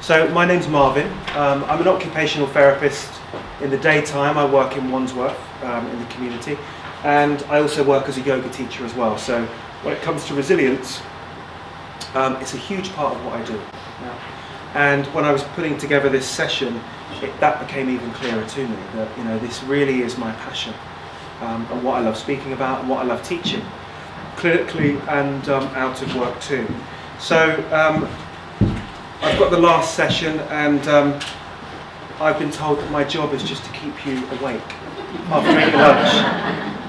So my name's Marvin. I'm an occupational therapist. In the daytime I work in Wandsworth in the community, and I also work as a yoga teacher as well. So when it comes to resilience, it's a huge part of what I do. Yeah. And when I was putting together this session, that became even clearer to me, that this really is my passion, and what I love speaking about and what I love teaching, clinically and out of work too. So I've got the last session, and I've been told that my job is just to keep you awake after eating lunch.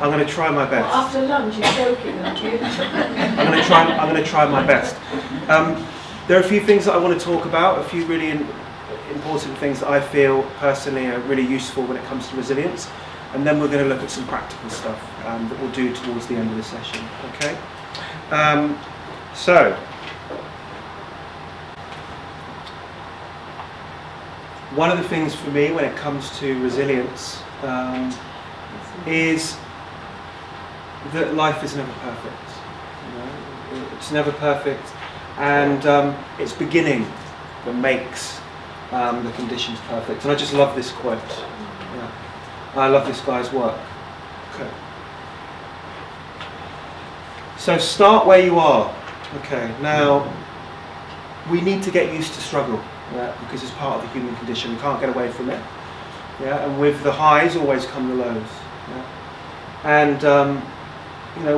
I'm going to try my best. Well, after lunch, you're joking, aren't you? I'm going to try my best. There are a few things that I want to talk about, a few really important things that I feel personally are really useful when it comes to resilience, and then we're going to look at some practical stuff that we'll do towards the end of the session. Okay. So. One of the things for me when it comes to resilience is that life is never perfect. It's never perfect, and it's beginning that makes the conditions perfect. And I just love this quote. Yeah. I love this guy's work. Okay. So start where you are. Okay. Now we need to get used to struggle. Yeah, because it's part of the human condition. We can't get away from it. Yeah, and with the highs always come the lows. Yeah. And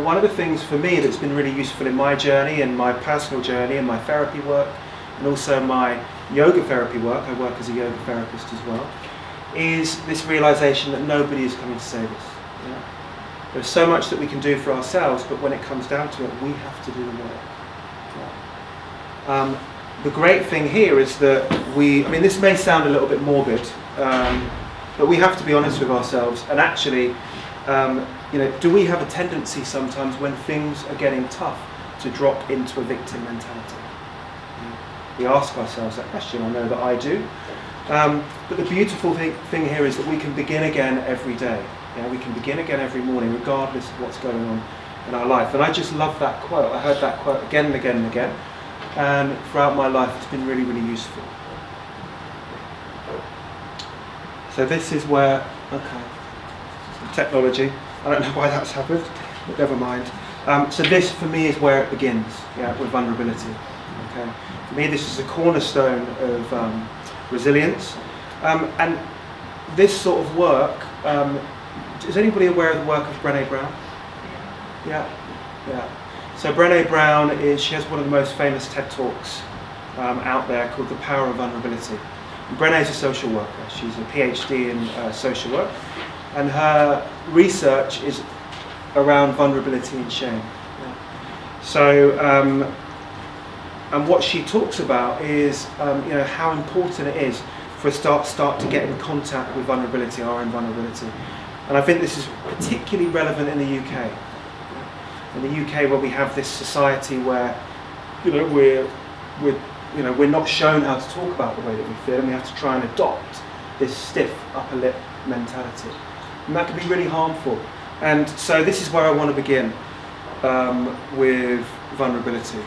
one of the things for me that's been really useful in my journey, and my personal journey, and my therapy work, and also my yoga therapy work, I work as a yoga therapist as well, is this realization that nobody is coming to save us. Yeah. There's so much that we can do for ourselves, but when it comes down to it, we have to do the work. Yeah. The great thing here is that this may sound a little bit morbid, but we have to be honest with ourselves. And actually, do we have a tendency sometimes when things are getting tough to drop into a victim mentality? We ask ourselves that question. I know that I do. But the beautiful thing here is that we can begin again every day. We can begin again every morning, regardless of what's going on in our life. And I just love that quote. I heard that quote again and again and again. And throughout my life it's been really, really useful. So this is where, technology, I don't know why that's happened, but never mind. So this for me is where it begins, with vulnerability. Okay. For me this is a cornerstone of resilience. And this sort of work, is anybody aware of the work of Brené Brown? Yeah. So Brené Brown she has one of the most famous TED Talks out there called The Power of Vulnerability. And Brené is a social worker. She's a PhD in social work, and her research is around vulnerability and shame. Yeah. So, and what she talks about is how important it is for us to start to get in contact with vulnerability, our own vulnerability. And I think this is particularly relevant in the UK. In the UK, where we have this society where, we're not shown how to talk about the way that we feel, and we have to try and adopt this stiff upper lip mentality, and that can be really harmful. And so this is where I want to begin with vulnerability.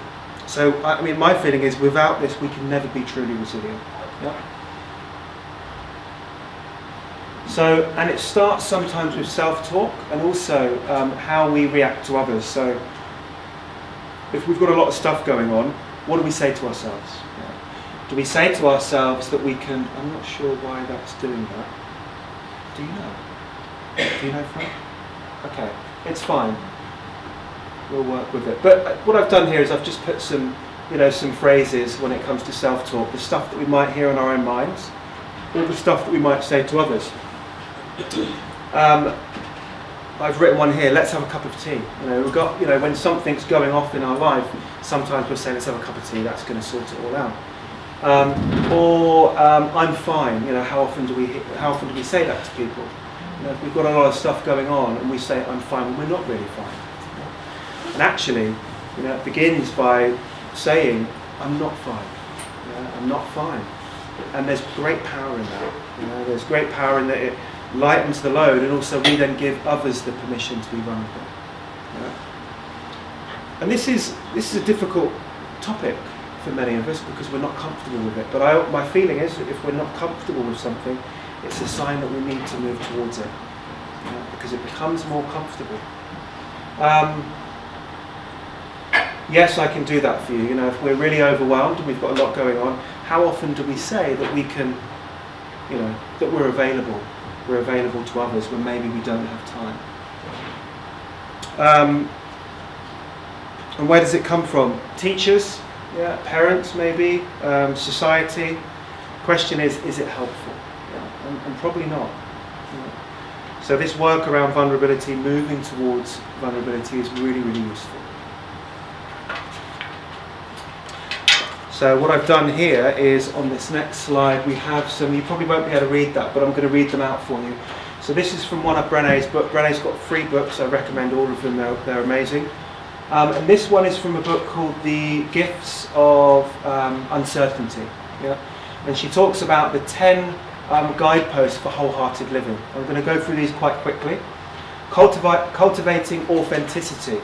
So my feeling is without this, we can never be truly resilient. Yeah. So, and it starts sometimes with self-talk, and also how we react to others. So if we've got a lot of stuff going on, what do we say to ourselves? Yeah. Do we say to ourselves that we can, I'm not sure why that's doing that. Do you know? Do you know, Frank? Okay, it's fine. We'll work with it. But what I've done here is I've just put some phrases when it comes to self-talk, the stuff that we might hear in our own minds, or the stuff that we might say to others. I've written one here. Let's have a cup of tea. We've got, when something's going off in our life, sometimes we'll say, let's have a cup of tea. That's going to sort it all out. I'm fine. How often do we say that to people? If we've got a lot of stuff going on and we say I'm fine, when we're not really fine. And actually, it begins by saying I'm not fine. I'm not fine. And there's great power in that. There's great power in that it lightens the load, and also we then give others the permission to be vulnerable. Yeah. And this is a difficult topic for many of us because we're not comfortable with it. But my feeling is that if we're not comfortable with something, it's a sign that we need to move towards it, because it becomes more comfortable. Yes, I can do that for you. If we're really overwhelmed and we've got a lot going on, how often do we say that we can, that we're available to others when maybe we don't have time? And where does it come from? Teachers, parents maybe, society. Question is it helpful? And probably not. So this work around vulnerability, moving towards vulnerability, is really, really useful. So what I've done here is, on this next slide, we have some, you probably won't be able to read that, but I'm going to read them out for you. So this is from one of Brené's books. Brené's got 3 books, I recommend all of them, they're amazing. And this one is from a book called The Gifts of Uncertainty. And she talks about the 10 guideposts for wholehearted living. I'm going to go through these quite quickly. Cultivating authenticity.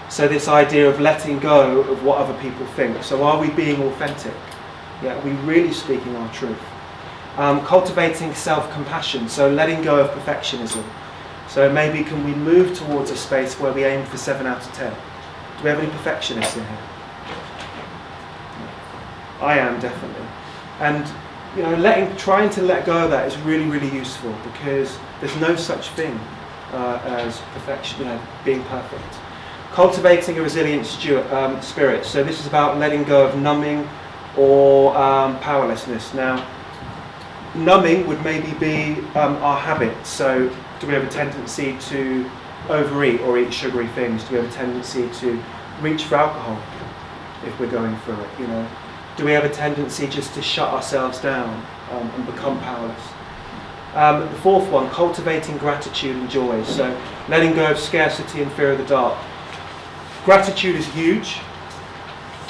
So this idea of letting go of what other people think. So are we being authentic? Are we really speaking our truth? Cultivating self-compassion. So letting go of perfectionism. So maybe can we move towards a space where we aim for 7 out of 10? Do we have any perfectionists in here? I am, definitely. And trying to let go of that is really, really useful, because there's no such thing as perfection, being perfect. Cultivating a resilient spirit. So this is about letting go of numbing or powerlessness. Now, numbing would maybe be our habits. So do we have a tendency to overeat or eat sugary things? Do we have a tendency to reach for alcohol if we're going through it? Do we have a tendency just to shut ourselves down and become powerless? The 4th one, cultivating gratitude and joy. So letting go of scarcity and fear of the dark. Gratitude is huge.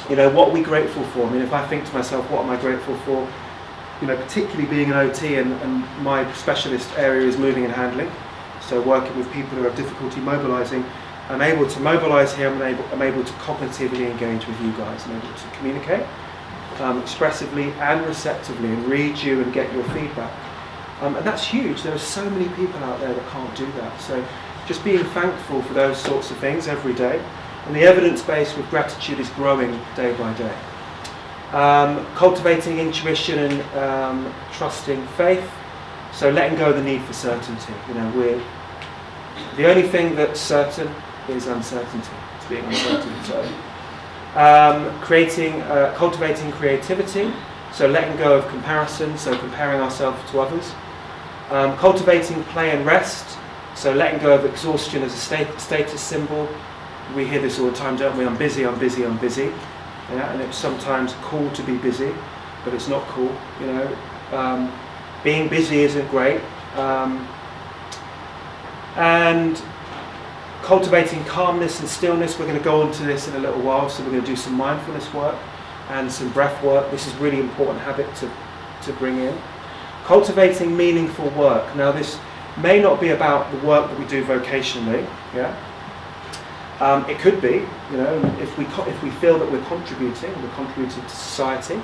What are we grateful for? If I think to myself, what am I grateful for? Particularly being an OT and my specialist area is moving and handling. So working with people who have difficulty mobilising, I'm able to mobilise here, I'm able to cognitively engage with you guys, I'm able to communicate expressively and receptively and read you and get your feedback. And that's huge. There are so many people out there that can't do that. So just being thankful for those sorts of things every day. And the evidence base with gratitude is growing day by day. Cultivating intuition and trusting faith. So letting go of the need for certainty. The only thing that's certain is uncertainty. It's being uncertain. So, cultivating creativity. So letting go of comparison. So comparing ourselves to others. Cultivating play and rest. So letting go of exhaustion as a status symbol. We hear this all the time, don't we? I'm busy, I'm busy, I'm busy. And it's sometimes cool to be busy, but it's not cool. Being busy isn't great. And cultivating calmness and stillness. We're going to go on to this in a little while, so we're going to do some mindfulness work and some breath work. This is a really important habit to bring in. Cultivating meaningful work. Now this may not be about the work that we do vocationally, it could be, if we feel that we're contributing to society,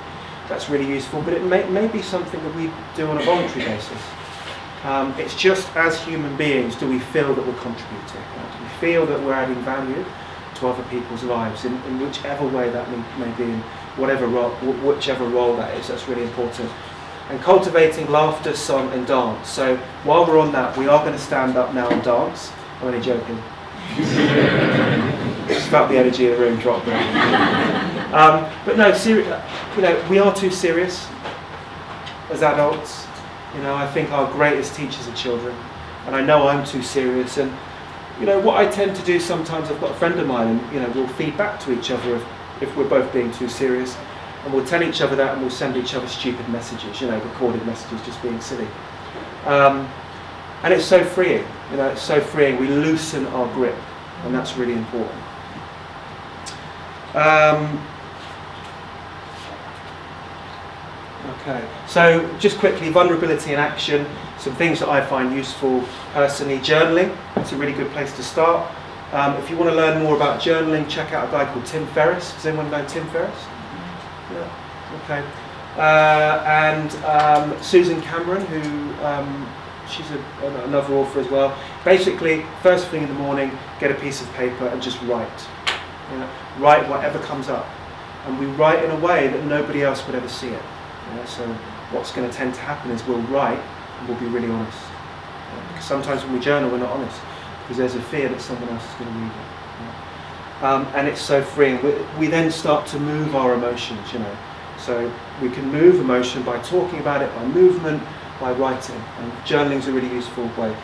that's really useful, but it may be something that we do on a voluntary basis. It's just, as human beings, do we feel that we're contributing? Do we feel that we're adding value to other people's lives in whichever way that may be, in whichever role that is? That's really important. And cultivating laughter, song and dance. So while we're on that, we are going to stand up now and dance. I'm only joking. Just felt the energy of the room drop there. But no, we are too serious as adults. I think our greatest teachers are children, and I know I'm too serious. And what I tend to do sometimes, I've got a friend of mine, and we'll feed back to each other if we're both being too serious, and we'll tell each other that, and we'll send each other stupid messages, recorded messages, just being silly. And it's so freeing. It's so freeing. We loosen our grip, and that's really important. Okay, so just quickly, vulnerability in action, some things that I find useful personally. Journaling, it's a really good place to start. If you want to learn more about journaling, check out a guy called Tim Ferriss. Does anyone know Tim Ferriss? Yeah. Okay. And Susan Cameron, who she's another author as well. Basically, first thing in the morning, get a piece of paper and just write. Write whatever comes up, and we write in a way that nobody else would ever see it. So what's going to tend to happen is we'll write and we'll be really honest. Because sometimes when we journal, we're not honest because there's a fear that someone else is going to read it. And it's so freeing. We then start to move our emotions, So we can move emotion by talking about it, by movement, by writing. And journaling is a really useful way.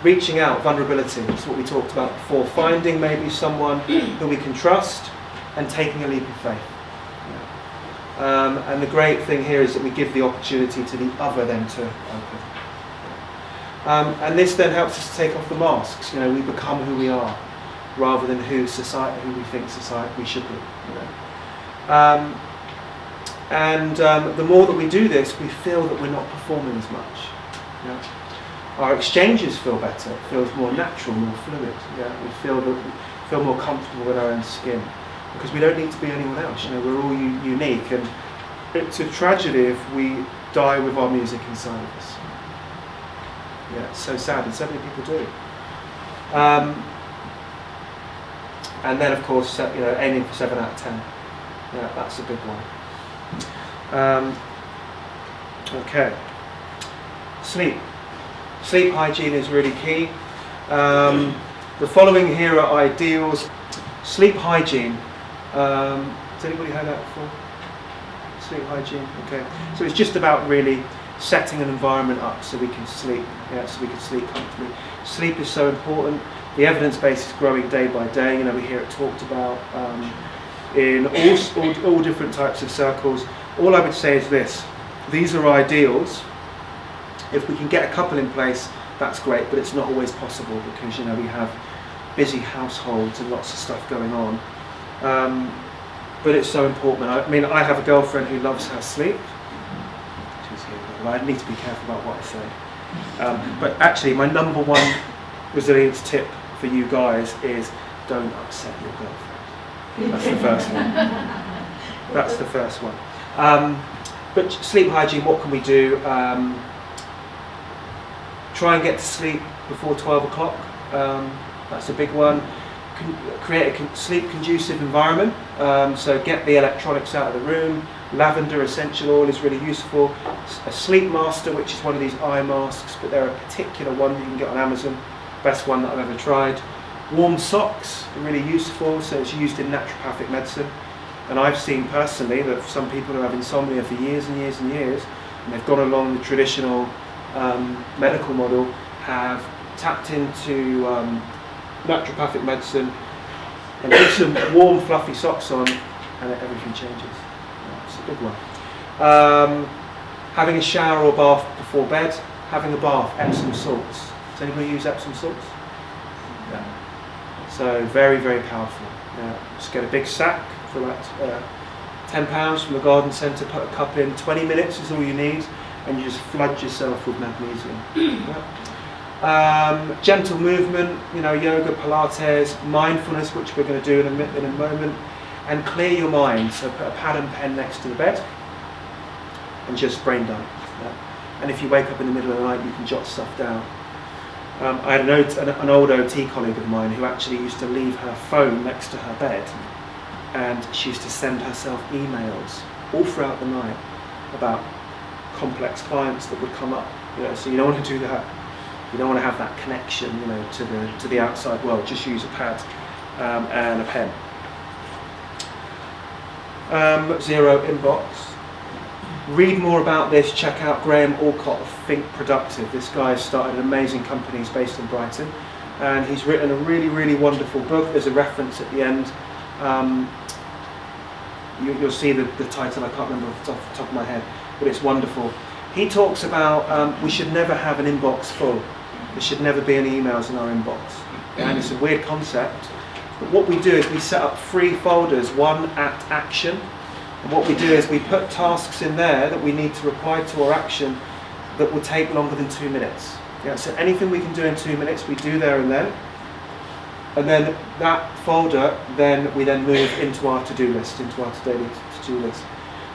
Reaching out, vulnerability, that's what we talked about before. Finding maybe someone who we can trust and taking a leap of faith. And the great thing here is that we give the opportunity to the other then to open. And this then helps us to take off the masks. We become who we are rather than who we think society we should be. The more that we do this, we feel that we're not performing as much. Our exchanges feel better. It feels more natural, more fluid. We feel more comfortable with our own skin because we don't need to be anyone else. We're all unique, and it's a tragedy if we die with our music inside of us. It's so sad, and so many people do. And then, of course, aiming for 7 out of 10. That's a big one. Okay. Sleep hygiene is really key. The following here are ideals. Sleep hygiene. Has anybody heard that before? Sleep hygiene. Okay. So it's just about really setting an environment up so we can sleep. So we can sleep comfortably. Sleep is so important. The evidence base is growing day by day. We hear it talked about in all different types of circles. All I would say is this: these are ideals. If we can get a couple in place, that's great, but it's not always possible because we have busy households and lots of stuff going on. But it's so important. I have a girlfriend who loves her sleep. She's here. Well, I need to be careful about what I say. But actually, my number one resilience tip for you guys is don't upset your girlfriend. That's the first one. That's the first one. But sleep hygiene, what can we do? Try and get to sleep before 12 o'clock. That's a big one. Create a sleep conducive environment. So get the electronics out of the room. Lavender essential oil is really useful. A sleep master, which is one of these eye masks, but there are a particular one you can get on Amazon. Best one that I've ever tried. Warm socks are really useful. So it's used in naturopathic medicine. And I've seen personally that some people who have insomnia for years and years and years, and they've gone along the traditional medical model, have tapped into naturopathic medicine and put some warm fluffy socks on and everything changes. It's a big one. Having a shower or bath before bed, having a bath, Epsom salts. Does anybody use Epsom salts? Yeah. So very, very powerful. Just get a big sack for about £10 from the garden centre, put a cup in, 20 minutes is all you need, and you just flood yourself with magnesium. Gentle movement, yoga, Pilates, mindfulness, which we're going to do in a moment, and clear your mind. So put a pad and pen next to the bed and just brain dump. And if you wake up in the middle of the night, you can jot stuff down. I had an old OT colleague of mine who actually used to leave her phone next to her bed, and she used to send herself emails all throughout the night about complex clients that would come up. So you don't want to do that. You don't want to have that connection, to the outside world. Just use a pad and a pen. Zero inbox. Read more about this. Check out Graham Alcott of Think Productive. This guy has started an amazing company. He's based in Brighton, and he's written a really, really wonderful book. There's a reference at the end. You'll see the title. I can't remember off the top of my head, but it's wonderful. He talks about we should never have an inbox full. There should never be any emails in our inbox. And it's a weird concept, but what we do is we set up 3 folders, one at action. And what we do is we put tasks in there that we need to reply to or action that will take longer than 2 minutes. So anything we can do in 2 minutes, we do there and then. And then that folder, we then move into our to-do list, into our daily to-do list.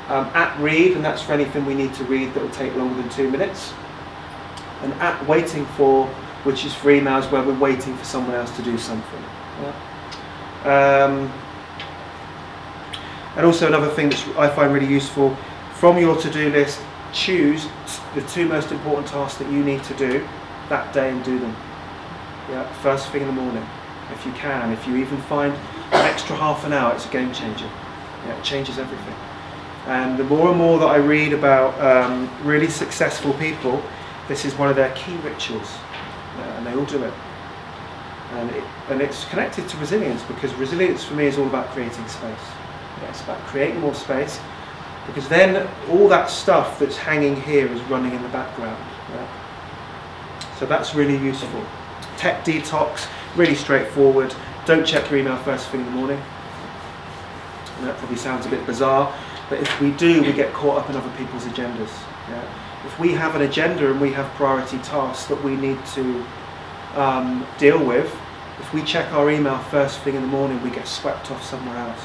At read, and that's for anything we need to read that will take longer than 2 minutes. And at waiting for, which is for emails where we're waiting for someone else to do something. Yeah. And also another thing that I find really useful, from your to-do list, choose the 2 most important tasks that you need to do that day and do them. Yeah, first thing in the morning, if you can. If you even find an extra half an hour, it's a game changer. Yeah, it changes everything. And the more and more that I read about really successful people, this is one of their key rituals, and they all do it. And it's connected to resilience, because resilience for me is all about creating space. Yeah, it's about creating more space, because then all that stuff that's hanging here is running in the background. Yeah? So that's really useful. Tech detox, really straightforward. Don't check your email first thing in the morning. And that probably sounds a bit bizarre, but if we do, we get caught up in other people's agendas. Yeah? If we have an agenda and we have priority tasks that we need to deal with, if we check our email first thing in the morning, we get swept off somewhere else.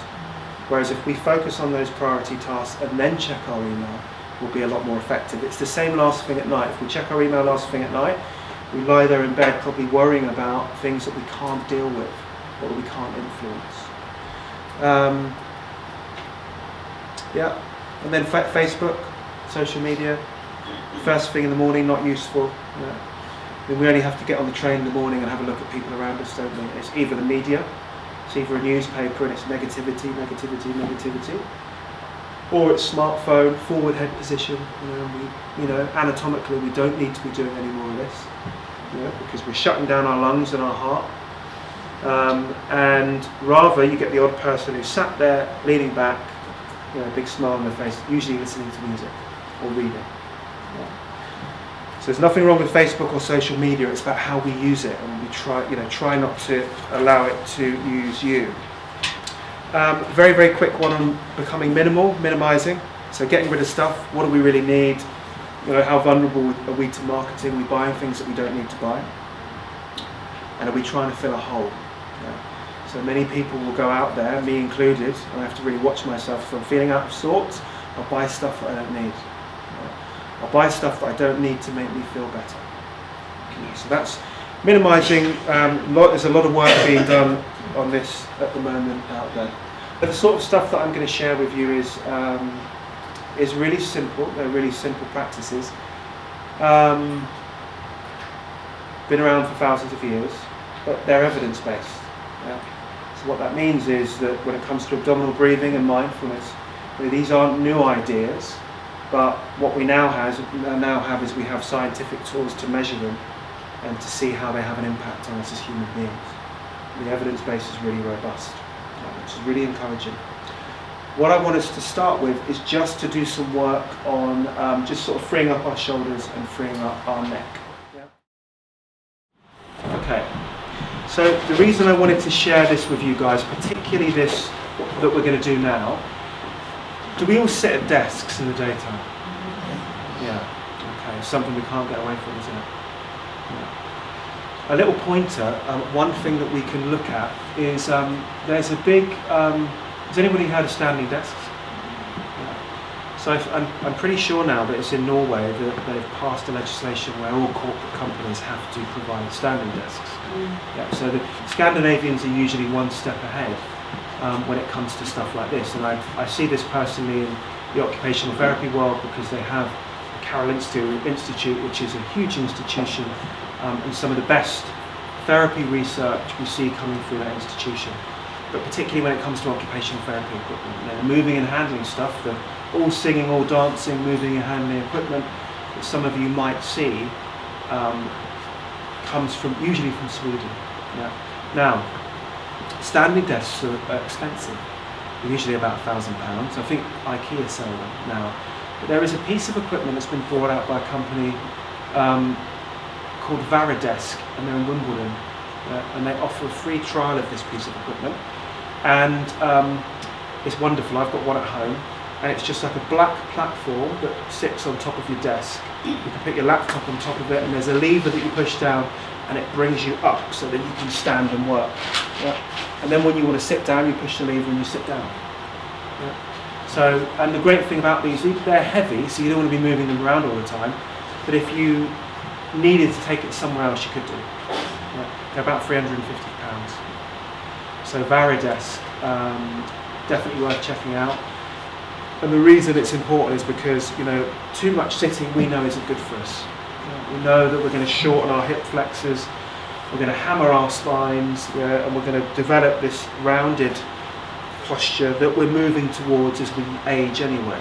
Whereas if we focus on those priority tasks and then check our email, we'll be a lot more effective. It's the same last thing at night. If we check our email last thing at night, we lie there in bed probably worrying about things that we can't deal with or that we can't influence. Yeah, and then Facebook, social media, first thing in the morning, not useful. Yeah. I mean, we only have to get on the train in the morning and have a look at people around us, don't we? It's either the media, it's either a newspaper and it's negativity, or it's smartphone, forward head position. Anatomically we don't need to be doing any more of this, because we're shutting down our lungs and our heart. And rather, you get the odd person who's sat there, leaning back, big smile on their face, usually listening to music or reading. Yeah. So there's nothing wrong with Facebook or social media. It's about how we use it, and we try not to allow it to use you. Very, very quick one on becoming minimizing. So getting rid of stuff. What do we really need? How vulnerable are we to marketing? Are we buying things that we don't need to buy? And are we trying to fill a hole? Yeah. So many people will go out there, me included, and I have to really watch myself from feeling out of sorts. I'll buy stuff that I don't need. I'll buy stuff that I don't need to make me feel better. So that's minimizing. There's a lot of work being done on this at the moment out there. But the sort of stuff that I'm going to share with you is really simple. They're really simple practices. Been around for thousands of years, but they're evidence-based. Yeah? So what that means is that when it comes to abdominal breathing and mindfulness, these aren't new ideas, but what we now have is we have scientific tools to measure them and to see how they have an impact on us as human beings. The evidence base is really robust, which is really encouraging. What I want us to start with is just to do some work on just sort of freeing up our shoulders and freeing up our neck. Yeah? Okay, so the reason I wanted to share this with you guys, particularly this that we're going to do now, do we all sit at desks in the daytime? Yeah, okay, something we can't get away from, isn't it? Yeah. A little pointer, one thing that we can look at is there's a big, has anybody heard of standing desks? Yeah. So I'm pretty sure now that it's in Norway that they've passed a legislation where all corporate companies have to provide standing desks. Yeah, so the Scandinavians are usually one step ahead when it comes to stuff like this, and I see this personally in the occupational therapy world, because they have the Karolinska Institute, which is a huge institution, and some of the best therapy research we see coming through that institution. But particularly when it comes to occupational therapy equipment, the moving and handling stuff, the all singing, all dancing, moving and handling equipment that some of you might see comes usually from Sweden. Yeah. Now, standing desks are expensive. They're usually about £1,000. I think IKEA sell them now. But there is a piece of equipment that's been brought out by a company called Varidesk, and they're in Wimbledon. And they offer a free trial of this piece of equipment. And it's wonderful. I've got one at home. And it's just like a black platform that sits on top of your desk. You can put your laptop on top of it, and there's a lever that you push down, and it brings you up so that you can stand and work. Yeah. And then when you want to sit down, you push the lever and you sit down. Yeah. So, and the great thing about these, they're heavy, so you don't want to be moving them around all the time. But if you needed to take it somewhere else, you could do. Yeah. They're about £350. So Varidesk, definitely worth checking out. And the reason it's important is because, too much sitting we know isn't good for us. We know that we're going to shorten our hip flexors, we're going to hammer our spines, and we're going to develop this rounded posture that we're moving towards as we age anyway.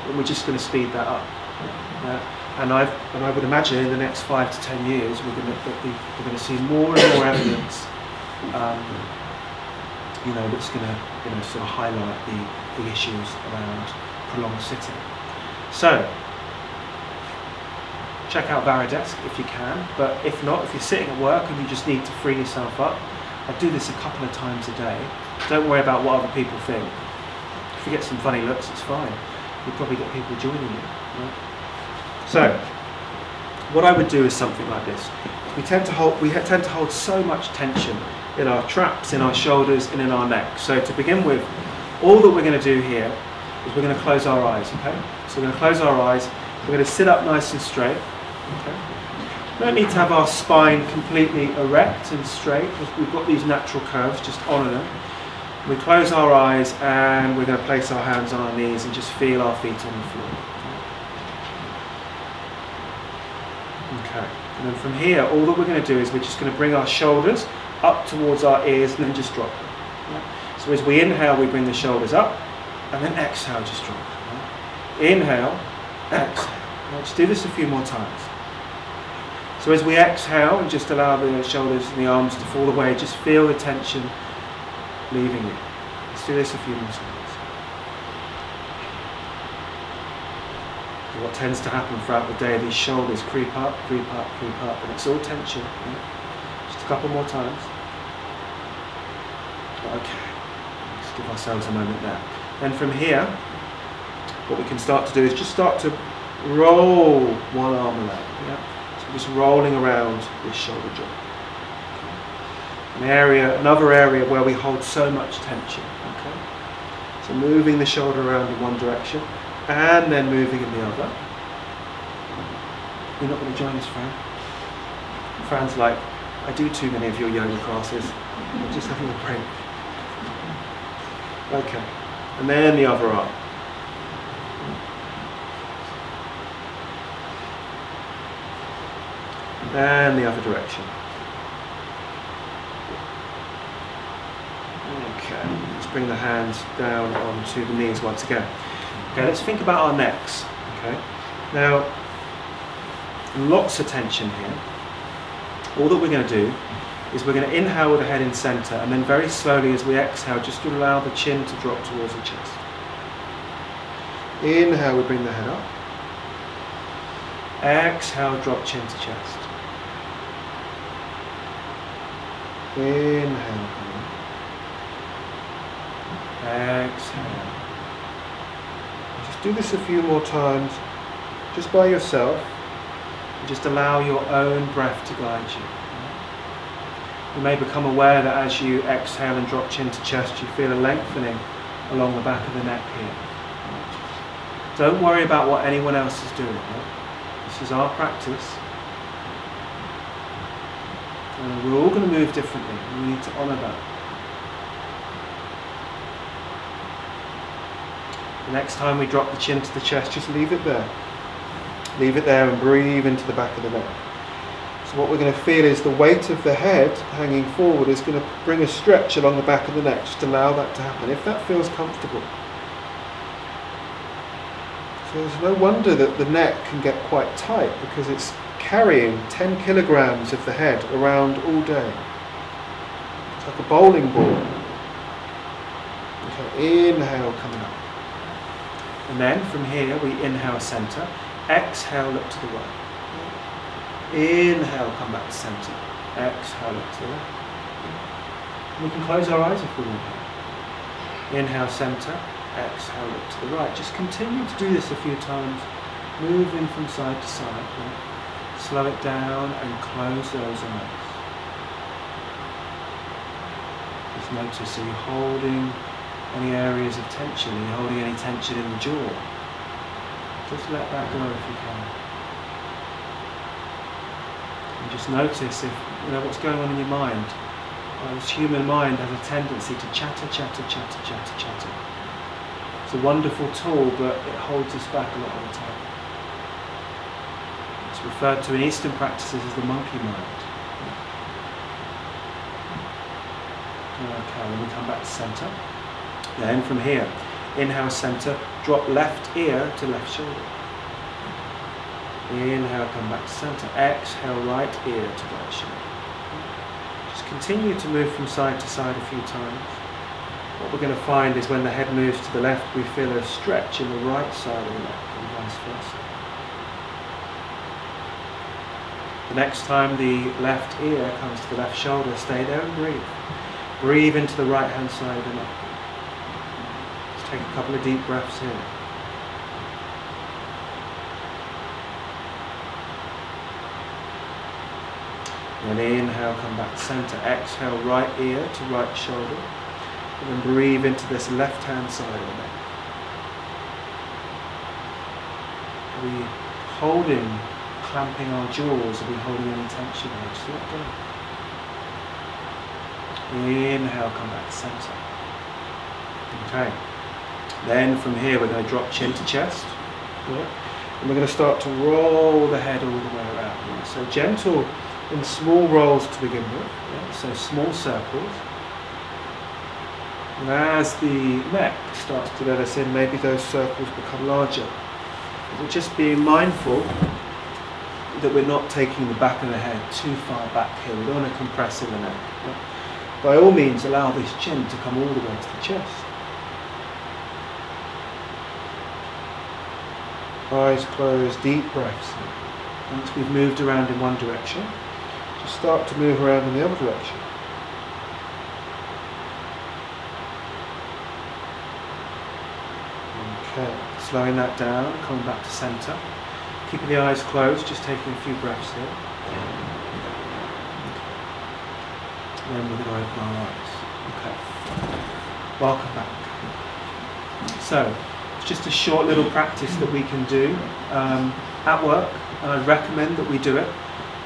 And we're just going to speed that up. And I would imagine in the next 5 to 10 years we're going to see more and more evidence, that's going to sort of highlight the issues around prolonged sitting. So check out Varidesk if you can, but if not, if you're sitting at work and you just need to free yourself up, I do this a couple of times a day. Don't worry about what other people think. If you get some funny looks, it's fine. You'll probably get people joining you. Right? So, what I would do is something like this. We tend to hold so much tension in our traps, in our shoulders, and in our neck. So to begin with, all that we're going to do here is we're going to close our eyes. Okay? So we're going to close our eyes. We're going to sit up nice and straight. Okay? We don't need to have our spine completely erect and straight. We've got these natural curves. Just honour them. We close our eyes and we're going to place our hands on our knees and just feel our feet on the floor. Okay. And then from here, all that we're going to do is we're just going to bring our shoulders up towards our ears and then just drop them. Yeah. So as we inhale, we bring the shoulders up, and then exhale, just drop them. Yeah. Inhale, exhale. Let's do this a few more times. So as we exhale and just allow the shoulders and the arms to fall away, just feel the tension leaving you. Let's do this a few more times. What tends to happen throughout the day, these shoulders creep up, and it's all tension. Right? Just a couple more times. Okay, let's give ourselves a moment there. Then from here, what we can start to do is just start to roll one arm around. Yeah? So just rolling around this shoulder joint. Another area where we hold so much tension. Okay? So moving the shoulder around in one direction, and then moving in the other. You're not going to join us, Fran? Fran's like, I do too many of your yoga classes. I'm just having a break. Okay, and then the other arm. And the other direction. Okay, let's bring the hands down onto the knees once again. Okay, let's think about our necks. Okay, now lots of tension here. All that we're going to do is we're going to inhale with the head in center, and then very slowly as we exhale, just to allow the chin to drop towards the chest. Inhale, we bring the head up. Exhale, drop chin to chest. Inhale, exhale. Just do this a few more times, just by yourself. And just allow your own breath to guide you. You may become aware that as you exhale and drop chin to chest, you feel a lengthening along the back of the neck here. Don't worry about what anyone else is doing. This is our practice. And we're all going to move differently. We need to honour that. The next time we drop the chin to the chest, just leave it there. Leave it there and breathe into the back of the neck. So what we're going to feel is the weight of the head hanging forward is going to bring a stretch along the back of the neck. Just allow that to happen, if that feels comfortable. So there's no wonder that the neck can get quite tight, because it's carrying 10 kilograms of the head around all day. It's like a bowling ball. Okay, inhale, coming up. And then from here we inhale center, exhale look to the right. Inhale, come back to center. Exhale, look to the right. We can close our eyes if we want. Inhale, center. Exhale, look to the right. Just continue to do this a few times. Moving from side to side. Right? Slow it down and close those eyes. Just notice, are you holding Any areas of tension? Are you holding any tension in the jaw? Just let that go if you can. And just notice if what's going on in your mind. This human mind has a tendency to chatter. It's a wonderful tool, but it holds us back a lot of the time. It's referred to in Eastern practices as the monkey mind. Okay, then we come back to centre. Then from here, inhale centre, drop left ear to left shoulder. Inhale, come back to centre. Exhale, right ear to right shoulder. Just continue to move from side to side a few times. What we're going to find is when the head moves to the left, we feel a stretch in the right side of the neck and vice versa. The next time the left ear comes to the left shoulder, stay there and breathe. Breathe into the right hand side of the neck. Just take a couple of deep breaths here. And then inhale, come back to centre. Exhale, right ear to right shoulder. And then breathe into this left hand side of the neck. Are we holding, clamping our jaws? Are we holding any tension here? Just let go. Inhale, come back to centre. Okay. Then from here we're going to drop chin to chest. Yeah. And we're going to start to roll the head all the way around. Yeah. So gentle in small rolls to begin with. Yeah. So small circles. And as the neck starts to let us in, maybe those circles become larger. We're just being mindful that we're not taking the back of the head too far back here. We don't want to compress in the neck. Yeah. By all means, allow this chin to come all the way to the chest. Eyes closed, deep breaths. Once we've moved around in one direction, just start to move around in the other direction. Okay, slowing that down, coming back to centre. Keeping the eyes closed, just taking a few breaths here. And then we're going to open our eyes. Okay. Welcome back. So, it's just a short little practice that we can do at work. And I'd recommend that we do it.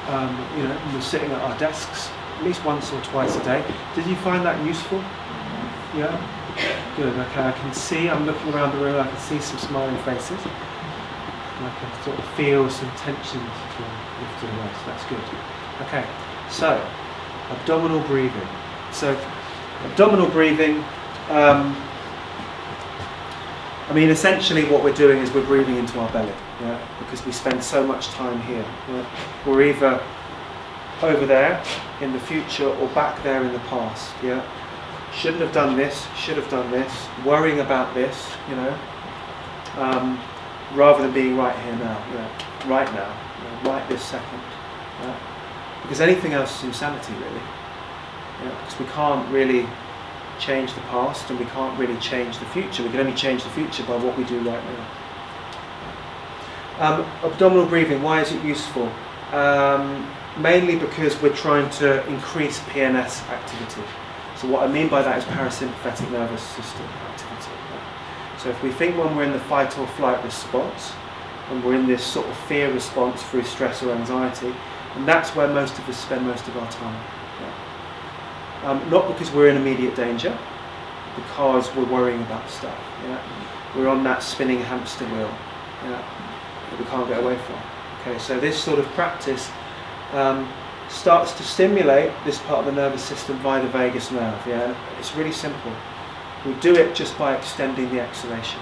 When we're sitting at our desks at least once or twice a day. Did you find that useful? Yeah? Good. Okay, I can see, I'm looking around the room, I can see some smiling faces. And I can sort of feel some tension lifting away, so that's good. Okay, so abdominal breathing. So abdominal breathing, essentially what we're doing is we're breathing into our belly, yeah, because we spend so much time here. Yeah? We're either over there in the future or back there in the past. Yeah, shouldn't have done this, should have done this, worrying about this, rather than being right here now, right now, right this second. Yeah? Because anything else is insanity, really. Yeah? Because we can't really change the past and we can't really change the future. We can only change the future by what we do right now. Abdominal breathing, why is it useful? Mainly because we're trying to increase PNS activity. So what I mean by that is parasympathetic nervous system activity. So if we think when we're in the fight or flight response, and we're in this sort of fear response through stress or anxiety, and that's where most of us spend most of our time. Yeah. Not because we're in immediate danger, because we're worrying about stuff. Yeah. We're on that spinning hamster wheel, that we can't get away from. Okay, so this sort of practice starts to stimulate this part of the nervous system via the vagus nerve. Yeah, it's really simple. We do it just by extending the exhalation.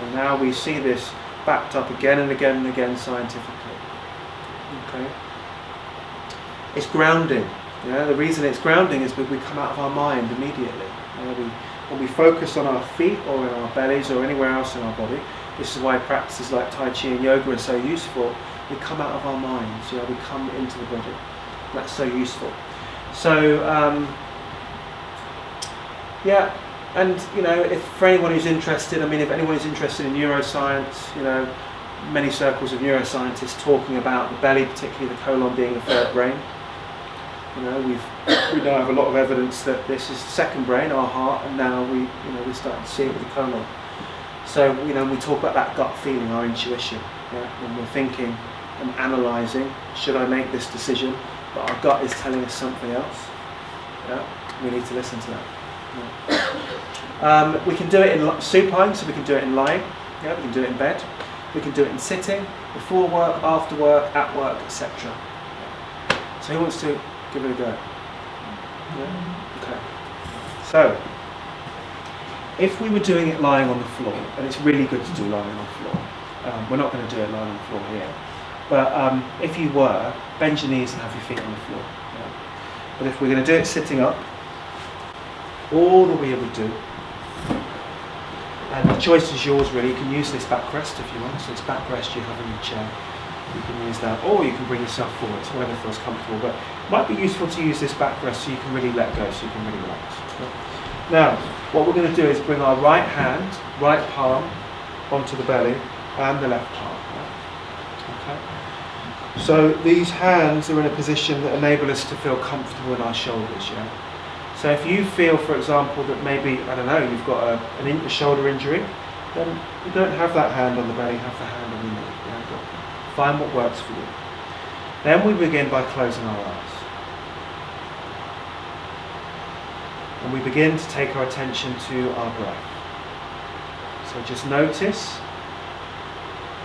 And now we see this backed up again and again and again scientifically. Okay. It's grounding. Yeah, the reason it's grounding is because we come out of our mind immediately. When we focus on our feet or in our bellies or anywhere else in our body, this is why practices like Tai Chi and yoga are so useful. We come out of our minds, we come into the body. That's so useful. So, and if for anyone who's interested, if anyone is interested in neuroscience, many circles of neuroscientists talking about the belly, particularly the colon being the third brain. We now have a lot of evidence that this is the second brain, our heart, and now we're starting to see it with the colon. So we talk about that gut feeling, our intuition. Yeah? When we're thinking and analysing, should I make this decision? But our gut is telling us something else. Yeah? We need to listen to that. Yeah. We can do it in supine, so we can do it in lying. Yeah? We can do it in bed. We can do it in sitting, before work, after work, at work, etc. So who wants to give it a go? Yeah? Okay. So, if we were doing it lying on the floor, and it's really good to do lying on the floor, we're not going to do it lying on the floor here, but if you were, bend your knees and have your feet on the floor. Yeah? But if we're going to do it sitting up, all that we would do, and the choice is yours really, you can use this backrest if you want, so it's backrest you have in your chair. You can use that, or you can bring yourself forward, so whatever feels comfortable, but it might be useful to use this backrest so you can really let go, so you can really relax. Now, what we're going to do is bring our right hand, right palm, onto the belly, and the left palm. Okay? So these hands are in a position that enable us to feel comfortable in our shoulders. Yeah? So if you feel, for example, that maybe, I don't know, you've got a shoulder injury, then you don't have that hand on the belly, have the hand on the knee. Yeah? But find what works for you. Then we begin by closing our eyes. And we begin to take our attention to our breath. So just notice,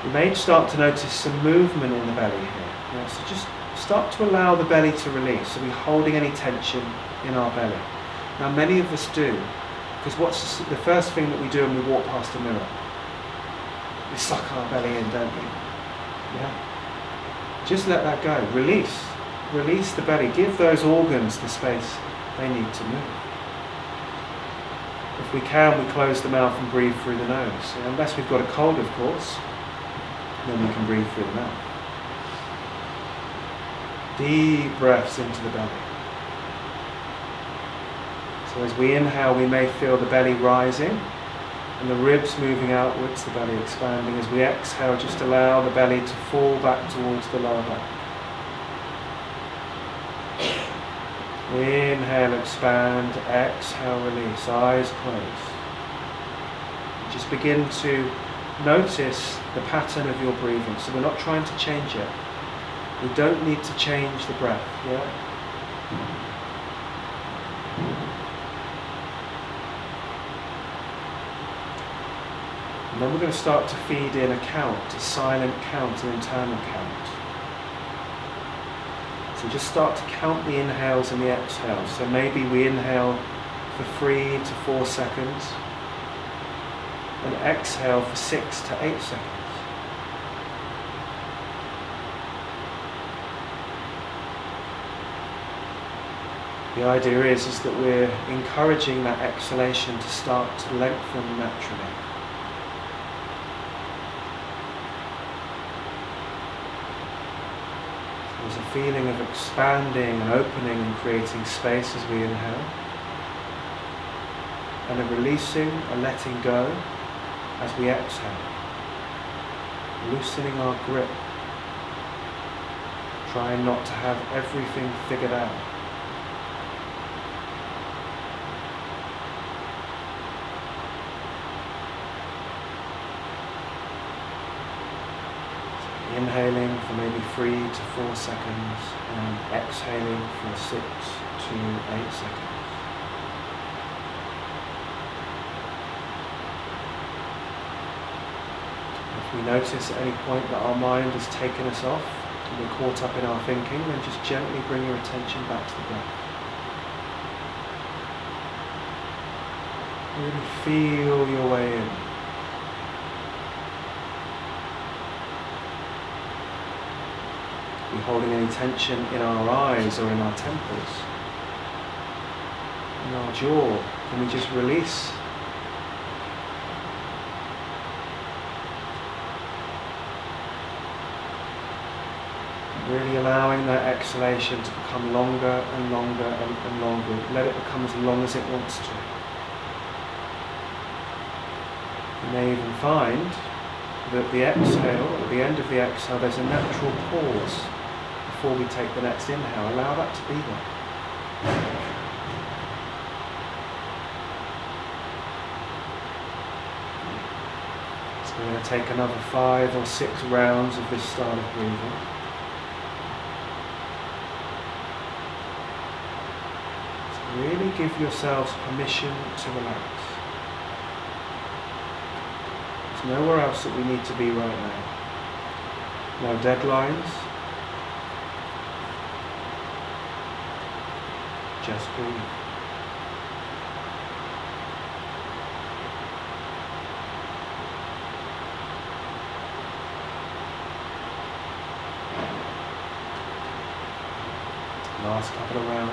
you may start to notice some movement in the belly here. Yeah, so just start to allow the belly to release. So we're holding any tension in our belly. Now many of us do, because what's the first thing that we do when we walk past a mirror? We suck our belly in, don't we? Yeah? Just let that go. Release. Release the belly. Give those organs the space they need to move. If we can, we close the mouth and breathe through the nose. And unless we've got a cold, of course, then we can breathe through the mouth. Deep breaths into the belly. So as we inhale, we may feel the belly rising and the ribs moving outwards, the belly expanding. As we exhale, just allow the belly to fall back towards the lower back. Inhale, expand, exhale, release, eyes closed. Just begin to notice the pattern of your breathing. So we're not trying to change it. We don't need to change the breath, yeah? And then we're going to start to feed in a count, a silent count, an internal count. So just start to count the inhales and the exhales. So maybe we inhale for 3 to 4 seconds and exhale for 6 to 8 seconds. The idea is that we're encouraging that exhalation to start to lengthen naturally. There's a feeling of expanding and opening and creating space as we inhale, and a releasing, a letting go as we exhale, loosening our grip, trying not to have everything figured out. Inhaling for maybe 3 to 4 seconds and exhaling for 6 to 8 seconds. If we notice at any point that our mind has taken us off and we're caught up in our thinking, then just gently bring your attention back to the breath. Really feel your way in. Are we holding any tension in our eyes or in our temples? In our jaw? Can we just release? Really allowing that exhalation to become longer and longer and longer. Let it become as long as it wants to. You may even find that the exhale, at the end of the exhale, there's a natural pause before we take the next inhale. Allow that to be there. So we're going to take another 5 or 6 rounds of this style of breathing. So really give yourselves permission to relax. There's nowhere else that we need to be right now. No deadlines. Just breathe. Last couple of rounds.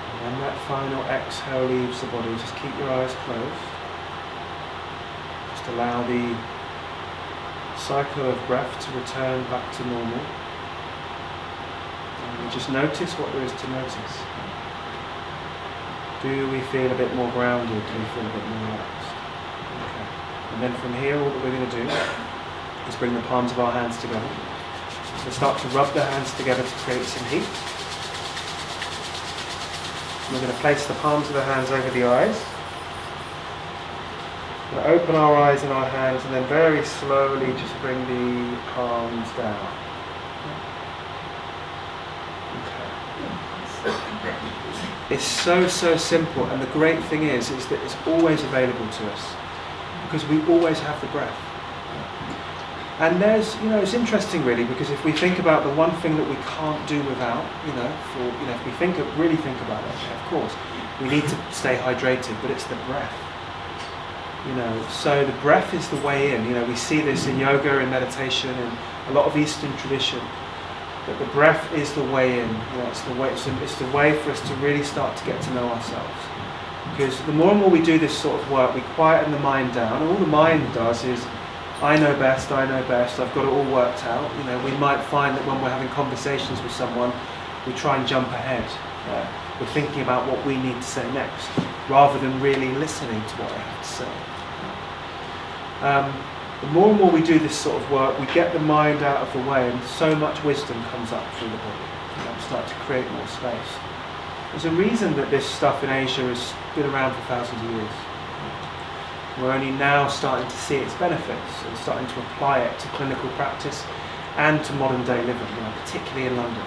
And when that final exhale leaves the body, just keep your eyes closed. Just allow the cycle of breath to return back to normal. And just notice what there is to notice. Do we feel a bit more grounded? Do we feel a bit more relaxed? Okay. And then from here, all that we're going to do is bring the palms of our hands together. We'll start to rub the hands together to create some heat. We're going to place the palms of the hands over the eyes. We're going to open our eyes and our hands and then very slowly just bring the palms down. It's so simple, and the great thing is that it's always available to us because we always have the breath. And there's, it's interesting really, because if we think about the one thing that we can't do without, if we really think about it, of course, we need to stay hydrated, but it's the breath. So the breath is the way in. We see this in yoga and meditation and a lot of Eastern tradition. But the breath is the way in. It's the way for us to really start to get to know ourselves. Because the more and more we do this sort of work, we quieten the mind down. And all the mind does is, I know best, I've got it all worked out. We might find that when we're having conversations with someone, we try and jump ahead. We're thinking about what we need to say next, rather than really listening to what I have to say. The more and more we do this sort of work, we get the mind out of the way, and so much wisdom comes up through the body. We start to create more space. There's a reason that this stuff in Asia has been around for thousands of years. We're only now starting to see its benefits and starting to apply it to clinical practice and to modern day living, particularly in London.